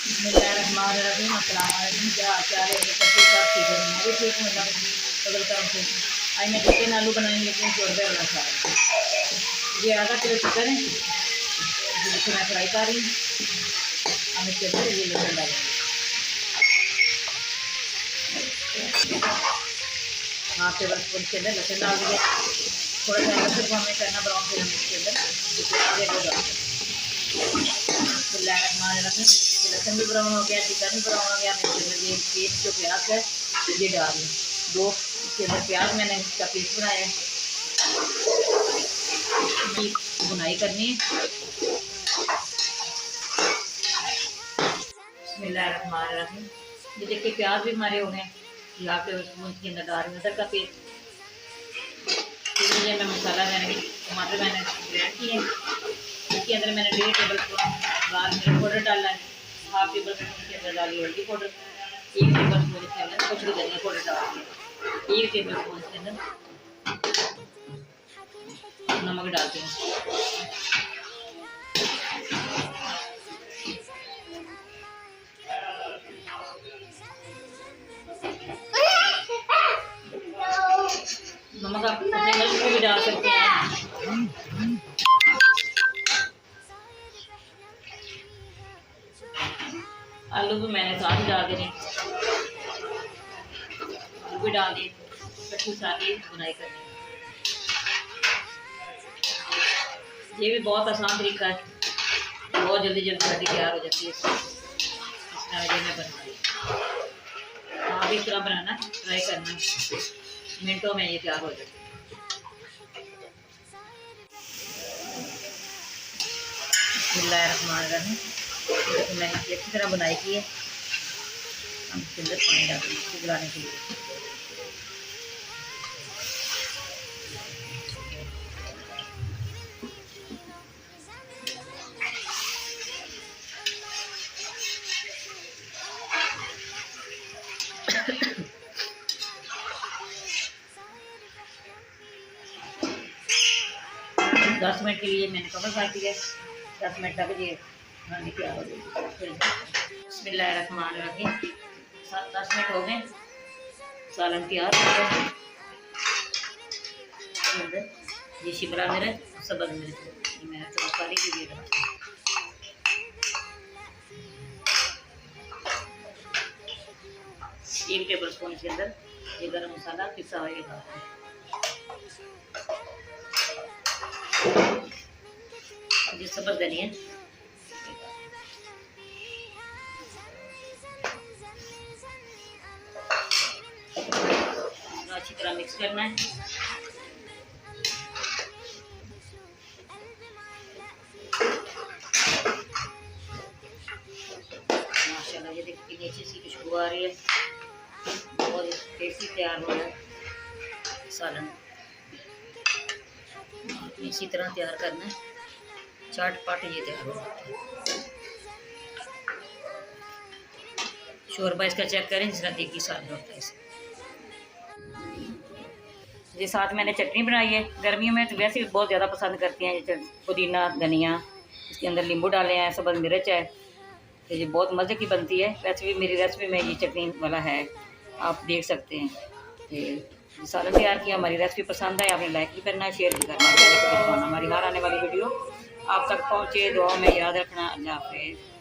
बिस्मिल्लाहिर्रहमानिर्रहीम। अस्सलाम वालेकुम। क्या हाल चाल है? सब ठीक है? मैं भी ठीक हूँ, अल्लाह का फजल करम से। आज मैं चिकन आलू बनाएंगे, लेकिन शोरबे वाला साग। ये आधा किलो चिकन है जिसे मैं फ्राई कर रही हूँ। हम इसके अंदर ये लहसुन डालेंगे, हाफ टेबल स्पून के अंदर लहसुन डाल दिया। थोड़ा सा लहसुन को हमें करना ब्राउन, फिर हम इसके अंदर आगे वो डालते हैं। लहसुन भी ब्राउन हो गया, चिकन भी ब्राउन हो गया। मैं इसके अंदर ये पीस जो प्याज है ये डाल दूँ। दो इसके अंदर प्याज मैंने इसका पीस बनाया है, बुनाई करनी है। बिस्मिल्लाहिर्रहमानिर्रहीम। ये देखिए प्याज भी हमारे हो गए। यहाँ पे उसके अंदर डाल रही हूँ अदरक का पेस्ट। फिर ये मैं मसाला मैंने टमाटर मैंने ग्राइंड किए, इसके अंदर मैंने 1.5 टेबल स्पून लाल मिर्च पाउडर डाला है, हाफ टेबल स्पून के अंदर डाली हल्दी पाउडर, 1 टेबल स्पून इसके अंदर कसूरी धनिया पाउडर डाल दिया, 1 टेबल स्पून इसके अंदर नमक डालती हूँ। नमक आप अपने मिर्च को भी डाल सकते हैं। आलू भी मैंने साथ ही डाल देने, आलू भी डाल दिए, कट्टू साथ ही बुनाई करनी। ये भी बहुत आसान तरीका है, बहुत जल्दी जल्दी कटी तैयार हो जाती है। इस तरह मैं बना रही हूँ, आप इस तरह बनाना ट्राई करना, मिनटों में ये तैयार हो जाती है। मैंने अच्छी तरह बुनाई की है। हम इसके अंदर पानी डाल देंगे गलाने के लिए। दस मिनट के लिए मैंने कवर कर दिया। 10 मिनट तक ये खाने तैयार हो जाएगी। बिस्मिल्लाहिर्रहमानिर्रहीम। 10 मिनट हो गए, सालन तैयार हो गया। ये शिमला मिर्च, सब्ज़ मिर्च मैंने चौकारी के लिए डाला, 1 टेबल स्पून इसके अंदर ये गरम मसाला पिसा हुआ ये डालते हैं। ये सब्ज़ धनिया अच्छी तरह मिक्स करना है। माशाल्लाह ये देखिए कितनी अच्छी सी खुशबू आ रही है, बहुत टेस्टी तैयार हो रहा है सालन। इसी तरह तैयार करना है, चाट ये तैयार हो जाता है। शोरबा इसका चेक करें जिस तरह देखिए सालन होता है इसे। ये साथ मैंने चटनी बनाई है। गर्मियों में तो वैसे भी बहुत ज़्यादा पसंद करती हैं ये पुदीना धनिया, इसके अंदर नींबू डाले हैं, सब्ज़ मिर्च है, तो ये बहुत मज़े की बनती है। वैसे भी मेरी रेसिपी में ये चटनी वाला है, आप देख सकते हैं। तो सालन तैयार किया। हमारी रेसिपी पसंद है आपने लाइक भी करना है, शेयर भी करना है। हमारी हर आने वाली वीडियो आप तक पहुँचे। दुआ में याद रखना। अल्लाह हाफ़िज़।